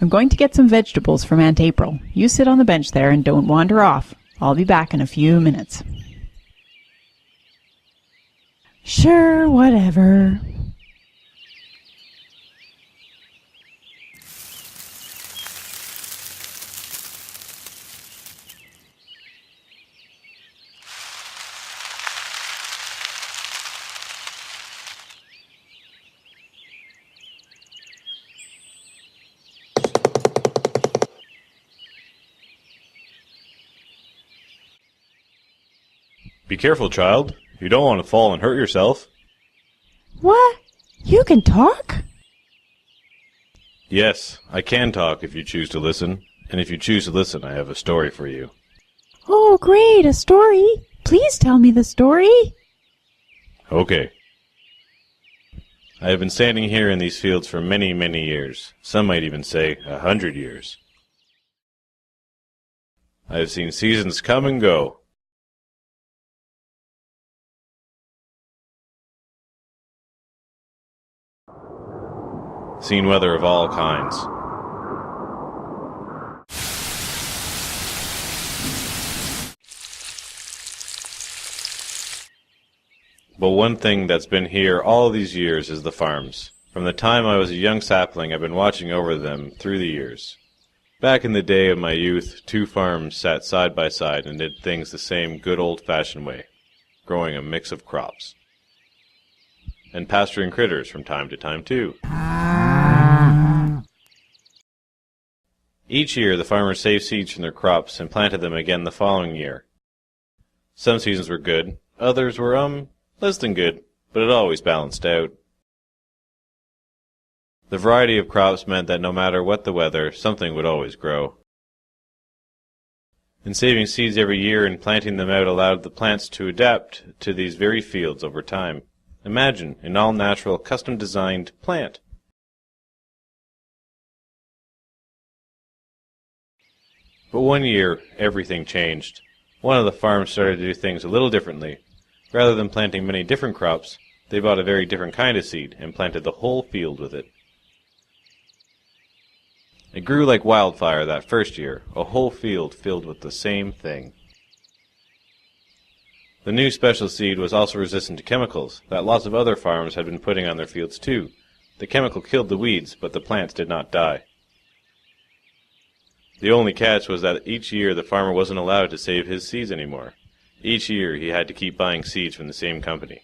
I'm going to get some vegetables from Aunt April. You sit on the bench there and don't wander off. I'll be back in a few minutes. Sure, whatever. Be careful, child. You don't want to fall and hurt yourself. What? You can talk? Yes, I can talk if you choose to listen. And if you choose to listen, I have a story for you. Oh, great, a story. Please tell me the story. Okay. I have been standing here in these fields for many, many years. Some might even say 100 years. I have seen seasons come and go. Seen weather of all kinds. But one thing that's been here all these years is the farms. From the time I was a young sapling, I've been watching over them through the years. Back in the day of my youth, two farms sat side by side and did things the same good old-fashioned way, growing a mix of crops. And pasturing critters from time to time, too. Each year, the farmers saved seeds from their crops and planted them again the following year. Some seasons were good, others were, less than good, but it always balanced out. The variety of crops meant that no matter what the weather, something would always grow. And saving seeds every year and planting them out allowed the plants to adapt to these very fields over time. Imagine an all-natural, custom-designed plant. But one year, everything changed. One of the farms started to do things a little differently. Rather than planting many different crops, they bought a very different kind of seed and planted the whole field with it. It grew like wildfire that first year, a whole field filled with the same thing. The new special seed was also resistant to chemicals that lots of other farms had been putting on their fields too. The chemical killed the weeds, but the plants did not die. The only catch was that each year the farmer wasn't allowed to save his seeds anymore. Each year he had to keep buying seeds from the same company.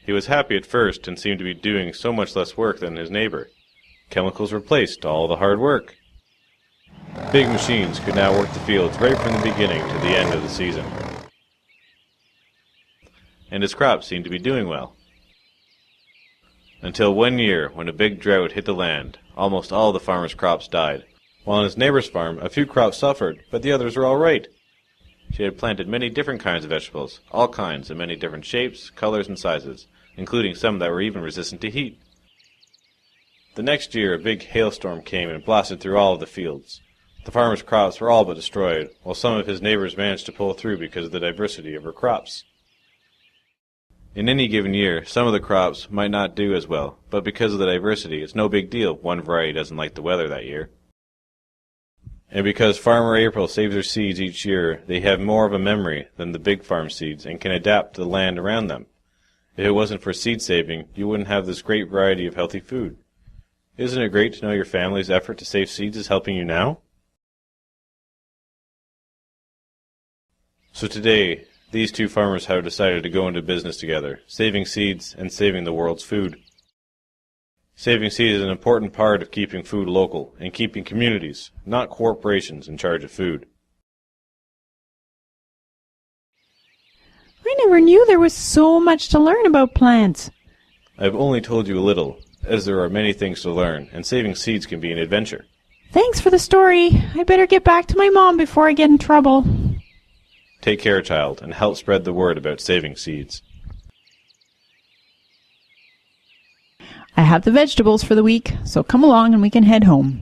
He was happy at first and seemed to be doing so much less work than his neighbor. Chemicals replaced all the hard work. Big machines could now work the fields right from the beginning to the end of the season. And his crops seemed to be doing well. Until one year, when a big drought hit the land, almost all the farmer's crops died. While on his neighbor's farm, a few crops suffered, but the others were all right. She had planted many different kinds of vegetables, all kinds in many different shapes, colors, and sizes, including some that were even resistant to heat. The next year, a big hailstorm came and blasted through all of the fields. The farmer's crops were all but destroyed, while some of his neighbors managed to pull through because of the diversity of her crops. In any given year, some of the crops might not do as well, but because of the diversity, it's no big deal if one variety doesn't like the weather that year. And because Farmer April saves her seeds each year, they have more of a memory than the big farm seeds and can adapt to the land around them. If it wasn't for seed saving, you wouldn't have this great variety of healthy food. Isn't it great to know your family's effort to save seeds is helping you now? So today, these two farmers have decided to go into business together, saving seeds and saving the world's food. Saving seeds is an important part of keeping food local and keeping communities, not corporations, in charge of food. I never knew there was so much to learn about plants. I've only told you a little, as there are many things to learn, and saving seeds can be an adventure. Thanks for the story. I better get back to my mom before I get in trouble. Take care, child, and help spread the word about saving seeds. I have the vegetables for the week, so come along and we can head home.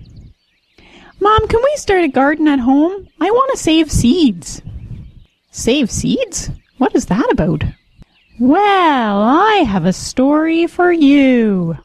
Mom, can we start a garden at home? I want to save seeds. Save seeds? What is that about? Well, I have a story for you.